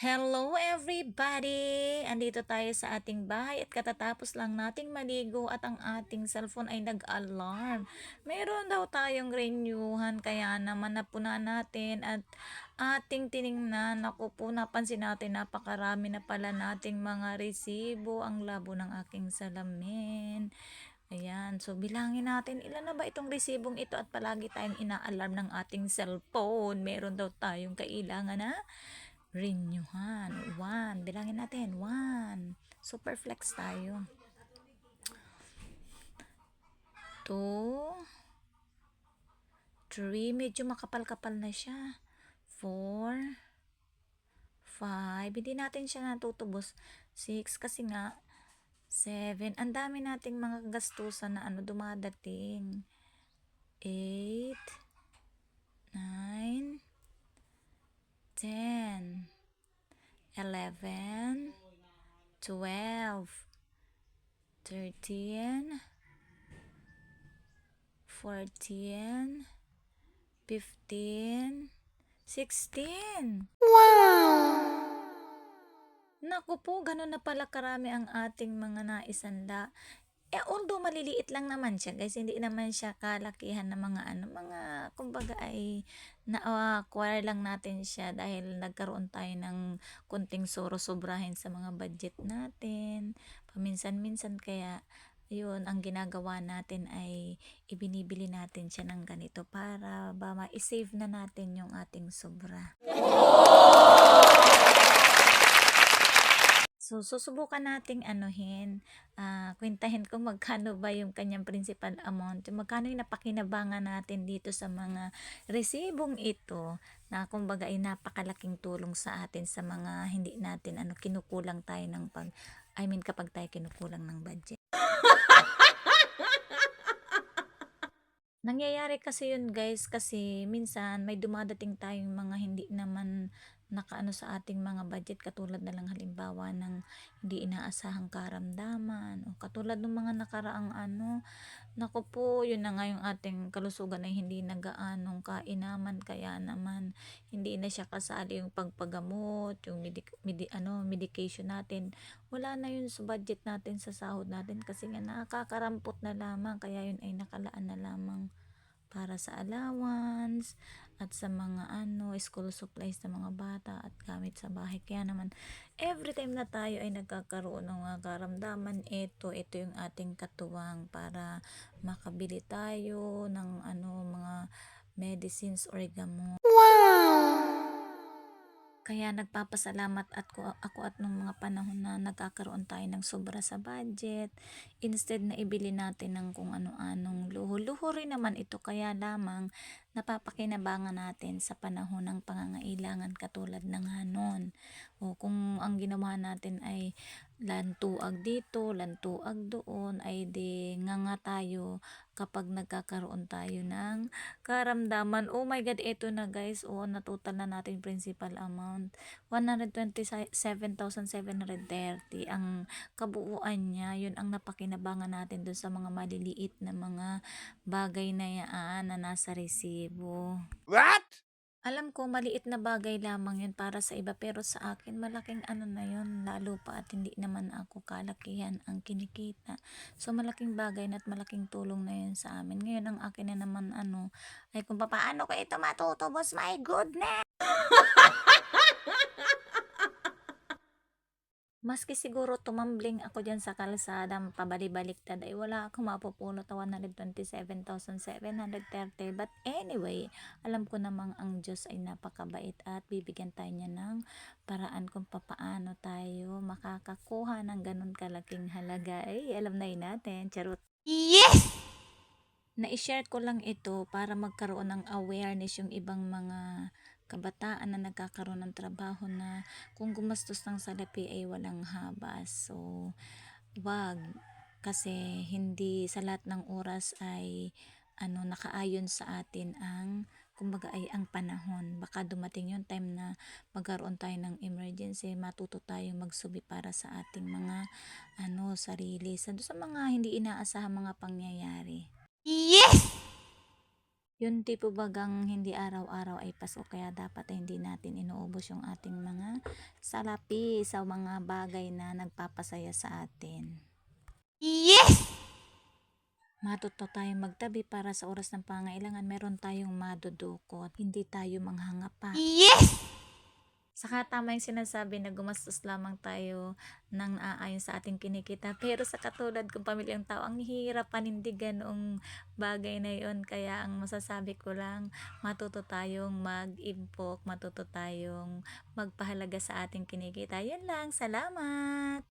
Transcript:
Hello everybody! Andito tayo sa ating bahay at katatapos lang nating maligo at ang ating cellphone ay nag-alarm. Mayroon daw tayong renyuhan kaya naman napuna natin at ating tiningnan. Naku po, napansin natin napakarami na pala nating mga resibo. Ang labo ng aking salamin. Ayan, so bilangin natin ilan na ba itong resibong ito at palagi tayong ina-alarm ng ating cellphone. Meron daw tayong kailangan na renyuhan. One. Bilangin natin. One. Super flex tayo. Two. Three. Medyo makapal-kapal na siya. Four. Five. Hindi natin siya natutubos. Six. Kasi nga, seven. Ang dami nating mga gastusan na dumadating. Eight. Nine. 10, 11, 12, 13, 14, 15, 16. Naku po, ganun na pala karami ang ating mga naisanda. Although maliliit lang naman siya guys, hindi naman siya kalakihan na mga kumbaga ay na-acquire lang natin siya dahil nagkaroon tayo ng kunting sobrahin sa mga budget natin, paminsan-minsan kaya yun, ang ginagawa natin ay ibinibili natin siya ng ganito para ba ma-save na natin yung ating sobra. So, susubukan nating kwentahin kung magkano ba yung kanyang principal amount, yung magkano yung napakinabangan natin dito sa mga resibong ito na kumbaga ay napakalaking tulong sa atin sa mga hindi natin kinukulang tayo ng kapag tayo kinukulang ng budget. Nangyayari kasi yun guys, kasi minsan may dumadating tayong mga hindi naman nakaano sa ating mga budget, katulad na lang halimbawa ng hindi inaasahang karamdaman o katulad ng mga nakaraang naku po, yun na nga yung ating kalusugan ay hindi nagaanong kainaman kaya naman hindi na siya kasali yung pagpagamot, yung medication natin. Wala na yun sa budget natin, sa sahod natin kasi nga nakakarampot na lamang kaya yun ay nakalaan na lamang para sa allowance at sa mga school supplies ng mga bata at gamit sa bahay. Kaya naman every time na tayo ay nagkakaroon ng mga karamdaman, ito yung ating katuwang para makabili tayo ng mga medicines or gamot. Kaya nagpapasalamat ako at nung mga panahon na nagkakaroon tayo ng sobra sa budget, instead na ibili natin ng kung ano-anong luho-luho rin naman ito, kaya lamang napapakinabangan natin sa panahon ng pangangailangan katulad ng hanon. O kung ang ginawa natin ay lantuag dito, lantuag doon, ay di nga tayo kapag nagkakaroon tayo ng karamdaman. Oh my God, ito na guys. Oo, natutal na natin principal amount. 127,730 ang kabuuan niya. Yun ang napakinabangan natin dun sa mga maliliit na mga bagay na yaan na nasa resibo. What? Alam ko maliit na bagay lamang yun para sa iba, pero sa akin malaking na yun, lalo pa at hindi naman ako kalakihan ang kinikita. So malaking bagay na at malaking tulong na yun sa amin. Ngayon ang akin na naman ay kung paano ko ito matutubos, my goodness! Maski siguro tumambling ako dyan sa kalsada, pabali-baliktad, ay wala akong mapupulot na 127,730. But anyway, alam ko namang ang Diyos ay napakabait at bibigyan tayo niya ng paraan kung papaano tayo makakakuha ng ganun kalaking halaga. Ay, alam na yun natin. Charot. Yes! Na-share ko lang ito para magkaroon ng awareness yung ibang mga kabataan na nagkakaroon ng trabaho na kung gumastos ng salapi ay walang habas. So, wag. Kasi hindi sa lahat ng oras ay nakaayon sa atin ang kumbaga ay ang panahon. Baka dumating yung time na magkaroon tayo ng emergency, matuto tayong magsubi para sa ating mga sarili sa mga hindi inaasahang mga pangyayari. Yes! Yung tipo bagang hindi araw-araw ay paso kaya dapat ay hindi natin inuubos yung ating mga salapi sa mga bagay na nagpapasaya sa atin. Yes! Matuto tayong magtabi para sa oras ng pangailangan meron tayong madudukot, hindi tayo manghanga Yes! Saka tama yung sinasabi na gumastos lamang tayo ng naaayon sa ating kinikita. Pero sa katulad kong pamilyang tao, ang hirap panindigan noong bagay na yon. Kaya ang masasabi ko lang, matuto tayong mag-impok, matuto tayong magpahalaga sa ating kinikita. Yun lang, salamat!